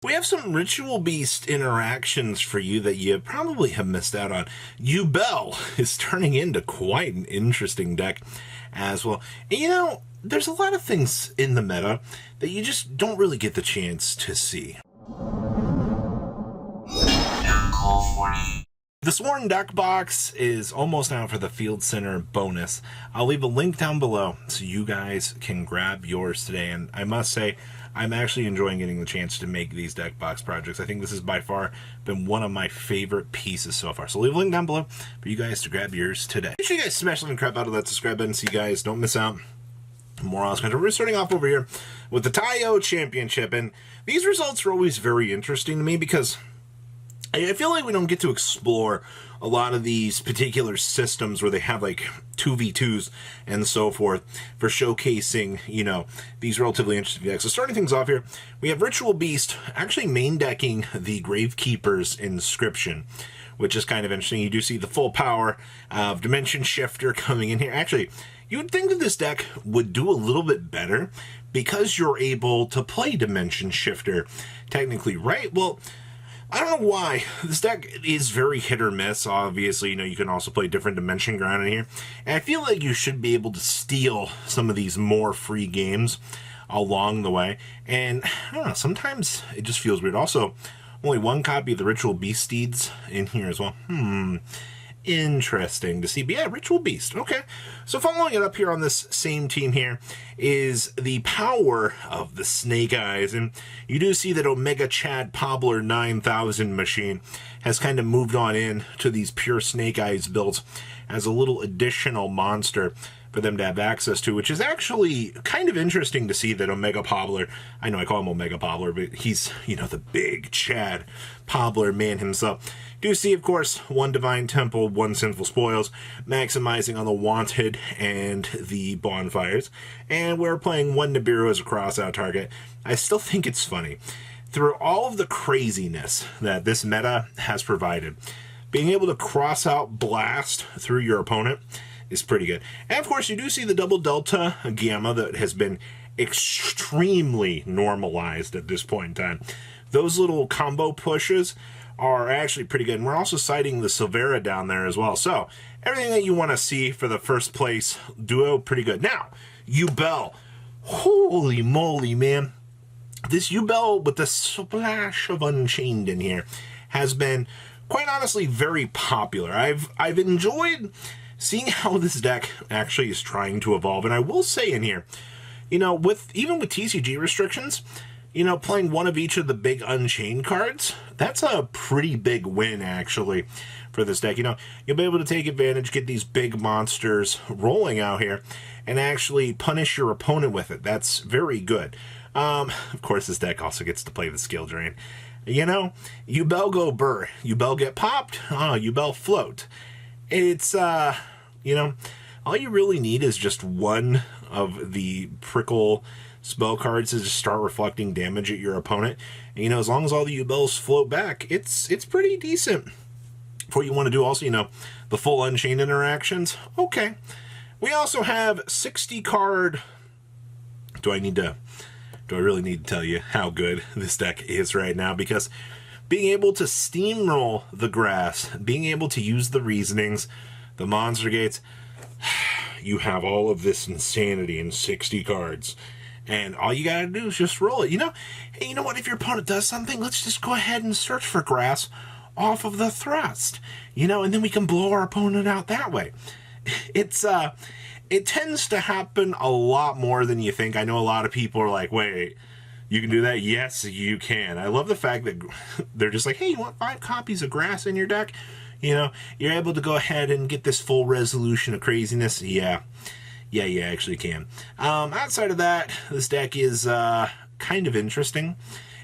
We have some Ritual Beast interactions for you that you probably have missed out on. Yubel is turning into quite an interesting deck as well. And there's a lot of things in the meta that you just don't really get the chance to see. The Sworn Deck Box is almost out for the Field Center bonus. I'll leave a link down below so you guys can grab yours today. And I must say, I'm actually enjoying getting the chance to make these deck box projects. I think this has by far been one of my favorite pieces so far. So I'll leave a link down below for you guys to grab yours today. Make sure you guys smash the crap out of that subscribe button so you guys don't miss out. More awesome content. We're starting off over here with the Taio Championship. And these results are always very interesting to me because I feel like we don't get to explore a lot of these particular systems where they have like 2v2s and so forth for showcasing, these relatively interesting decks. So starting things off here, we have Ritual Beast actually main decking the Gravekeeper's Inscription, which is kind of interesting. You do see the full power of Dimension Shifter coming in here. Actually, you would think that this deck would do a little bit better because you're able to play Dimension Shifter technically, right? Well, I don't know why. This deck is very hit or miss. Obviously, you can also play different Dimension Ground in here. And I feel like you should be able to steal some of these more free games along the way. And I don't know, sometimes it just feels weird. Also, only one copy of the Ritual Beast Steeds in here as well. Interesting to see. But yeah, Ritual Beast. Okay. So following it up here on this same team here is the power of the Snake Eyes. And you do see that Omega Chad Pobler 9000 machine has kind of moved on in to these pure Snake Eyes builds as a little additional monster for them to have access to, which is actually kind of interesting to see that Omega Pobler, I know I call him Omega Pobler, but he's, the big Chad Pobler man himself. Do see, of course, one Divine Temple, one Sinful Spoils, maximizing on the Wanted and the Bonfires. And we're playing one Nibiru as a cross-out target. I still think it's funny. Through all of the craziness that this meta has provided, being able to cross-out blast through your opponent is pretty good. And of course, you do see the double Delta Gamma that has been extremely normalized at this point in time. Those little combo pushes are actually pretty good. And we're also citing the Silvera down there as well. So everything that you want to see for the first place duo, pretty good. Now, Yubel. Holy moly, man. This Yubel with the splash of Unchained in here has been, quite honestly, very popular. I've enjoyed seeing how this deck actually is trying to evolve. And I will say in here, even with TCG restrictions, playing one of each of the big Unchained cards, that's a pretty big win, actually, for this deck. You'll be able to take advantage, get these big monsters rolling out here, and actually punish your opponent with it. That's very good. Of course, this deck also gets to play the Skill Drain. Yubel go burr. Yubel get popped. Yubel float. It's, all you really need is just one of the prickle spell cards to just start reflecting damage at your opponent. And, as long as all the Yubels float back, it's pretty decent. For what you want to do also, the full Unchained interactions. Okay. We also have 60 card. Do I really need to tell you how good this deck is right now? Because being able to steamroll the grass, being able to use the reasonings, the monster gates, you have all of this insanity in 60 cards. And all you gotta do is just roll it. Hey, you know what? If your opponent does something, let's just go ahead and search for grass off of the thrust. And then we can blow our opponent out that way. It tends to happen a lot more than you think. I know a lot of people are like, wait, you can do that? Yes, you can. I love the fact that they're just like, hey, you want 5 copies of grass in your deck? You're able to go ahead and get this full resolution of craziness. Yeah, you actually can. Outside of that, this deck is kind of interesting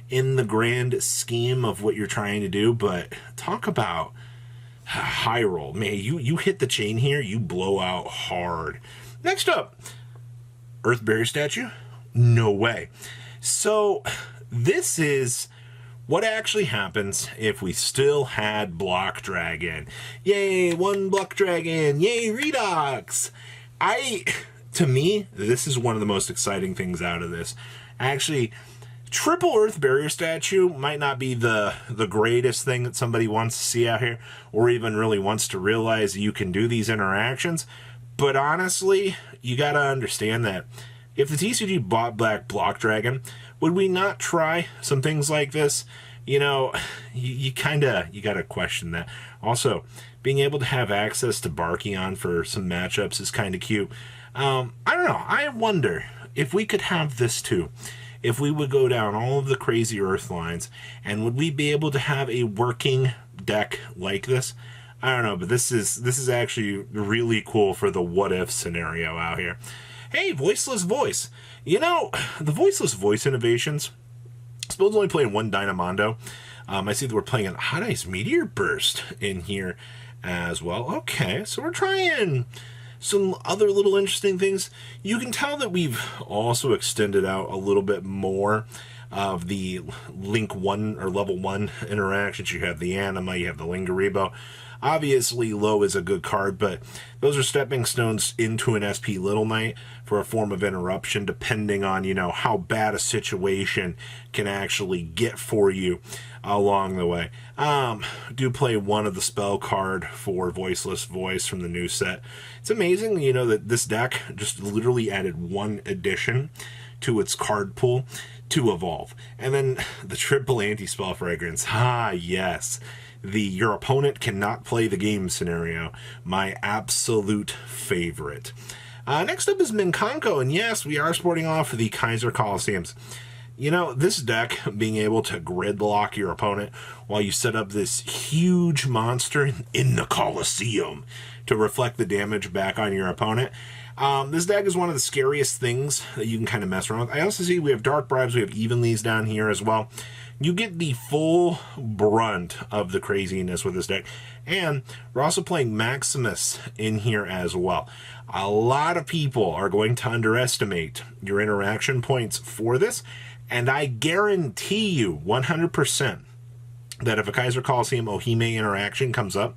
in the grand scheme of what you're trying to do, but talk about high roll. Man, you hit the chain here, you blow out hard. Next up, Earth Barrier Statue? No way. So, this is what actually happens if we still had Block Dragon. Yay, one Block Dragon. Yay, Redox. To me, this is one of the most exciting things out of this. Actually, Triple Earth Barrier statue might not be the greatest thing that somebody wants to see out here, or even really wants to realize you can do these interactions. But honestly, you gotta understand that if the TCG bought back Block Dragon, would we not try some things like this? You know, you gotta question that. Also, being able to have access to Barkion for some matchups is kind of cute. I don't know. I wonder if we could have this too. If we would go down all of the crazy Earth lines, and would we be able to have a working deck like this? I don't know, but this is actually really cool for the what if scenario out here. Hey, Voiceless Voice. You know, the Voiceless Voice innovations, supposedly only playing one Dynamondo. I see that we're playing an Hot Ice Meteor Burst in here as well. Okay, so we're trying some other little interesting things. You can tell that we've also extended out a little bit more of the Link 1 or level 1 interactions. You have the Anima, you have the Lingaribo. Obviously, Low is a good card, but those are stepping stones into an SP Little Knight for a form of interruption, depending on, you know, how bad a situation can actually get for you along the way. Do play one of the spell card for Voiceless Voice from the new set. It's amazing, you know, that this deck just literally added one addition to its card pool to evolve. And then the triple anti-spell fragrance. Ah, yes. The your opponent cannot play the game scenario. My absolute favorite. Next up is Minkanko, and yes, we are sporting off the Kaiser Colosseums. You know, this deck, being able to gridlock your opponent while you set up this huge monster in the Colosseum to reflect the damage back on your opponent. This deck is one of the scariest things that you can kind of mess around with. I also see we have Dark Bribes, we have Evenleys down here as well. You get the full brunt of the craziness with this deck. And we're also playing Maximus in here as well. A lot of people are going to underestimate your interaction points for this. And I guarantee you 100% that if a Kaiser Colosseum Ohime interaction comes up,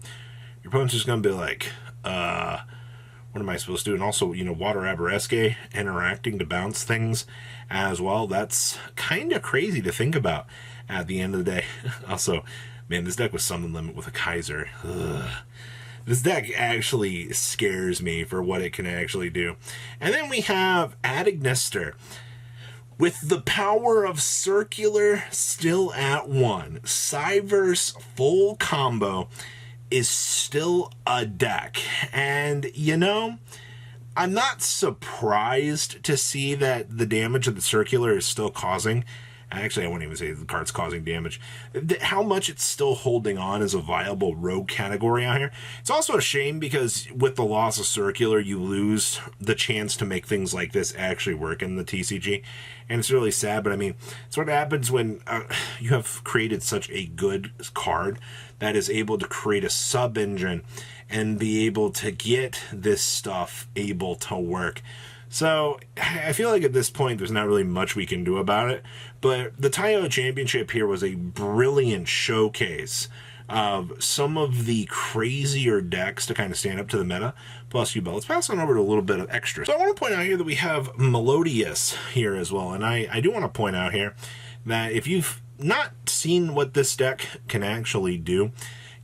your opponent's just going to be like, what am I supposed to do? And also, you know, Water Aberraske interacting to bounce things as well. That's kind of crazy to think about at the end of the day. Also, man, this deck with Summon Limit with a Kaiser. Ugh. This deck actually scares me for what it can actually do. And then we have Adignister. With the power of Circular still at 1, Cyverse full combo is still a deck. And, you know, I'm not surprised to see that the damage of the Circular is still causing. Actually, I wouldn't even say the card's causing damage. How much it's still holding on as a viable rogue category out here. It's also a shame because with the loss of Circular, you lose the chance to make things like this actually work in the TCG. And it's really sad, but I mean, it's what happens when you have created such a good card that is able to create a sub-engine and be able to get this stuff able to work. So I feel like at this point there's not really much we can do about it, but the Taiyo Championship here was a brilliant showcase of some of the crazier decks to kind of stand up to the meta. Plus, let's pass on over to a little bit of extra. So I want to point out here that we have Melodious here as well, and I do want to point out here that if you've not seen what this deck can actually do,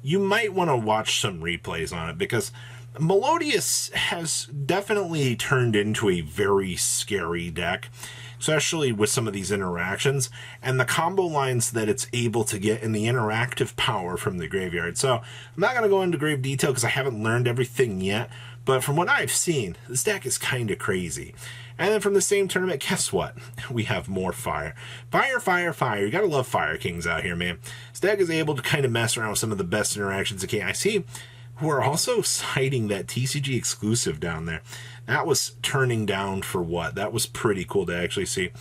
you might want to watch some replays on it, because Melodious has definitely turned into a very scary deck, especially with some of these interactions and the combo lines that it's able to get and the interactive power from the graveyard. So I'm not going to go into grave detail because I haven't learned everything yet, but from what I've seen, this deck is kind of crazy. And then from the same tournament, guess what? We have more fire. Fire, fire, fire. You gotta love Fire Kings out here, man. This deck is able to kind of mess around with some of the best interactions it can. I see who are also citing that TCG exclusive down there. That was turning down for what? That was pretty cool to actually see.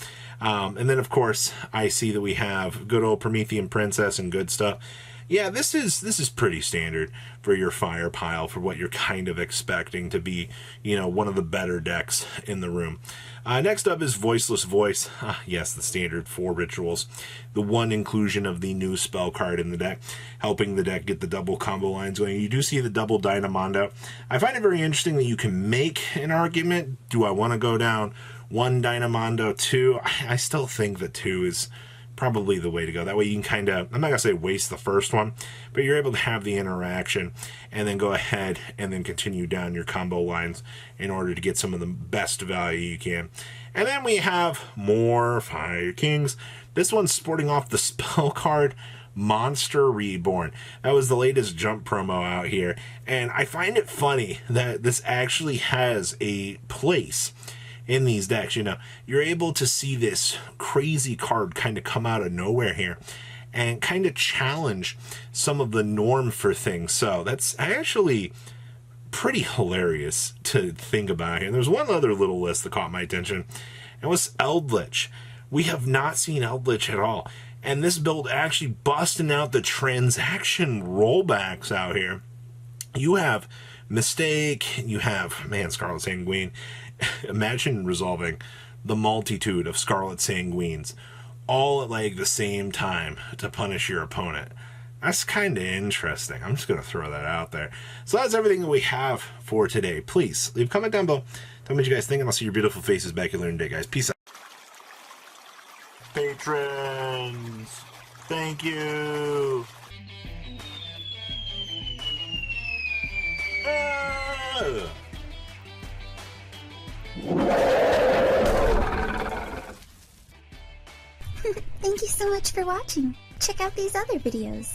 And then, of course, I see that we have good old Promethean Princess and good stuff. Yeah, this is pretty standard for your fire pile, for what you're kind of expecting to be, you know, one of the better decks in the room. Next up is Voiceless Voice. Yes, the standard 4 rituals. The one inclusion of the new spell card in the deck, helping the deck get the double combo lines going. You do see the double Dynamondo. I find it very interesting that you can make an argument. Do I want to go down 1 Dynamondo, 2. I still think that 2 is probably the way to go. That way you can kind of, I'm not going to say waste the first one, but you're able to have the interaction and then go ahead and then continue down your combo lines in order to get some of the best value you can. And then we have more Fire Kings. This one's sporting off the spell card Monster Reborn. That was the latest jump promo out here. And I find it funny that this actually has a place in these decks. You know, you're able to see this crazy card kind of come out of nowhere here and kind of challenge some of the norm for things. So that's actually pretty hilarious to think about here. And there's one other little list that caught my attention. It was Eldritch. We have not seen Eldritch at all. And this build actually busting out the transaction rollbacks out here. You have Mistake, you have, man, Scarlet Sanguine. Imagine resolving the multitude of Scarlet Sanguines all at like the same time to punish your opponent. That's kind of interesting. I'm just going to throw that out there. So that's everything that we have for today. Please leave a comment down below. Tell me what you guys think, and I'll see your beautiful faces back here later today, guys. Peace out. Patrons, thank you. Thank you so much for watching. Check out these other videos.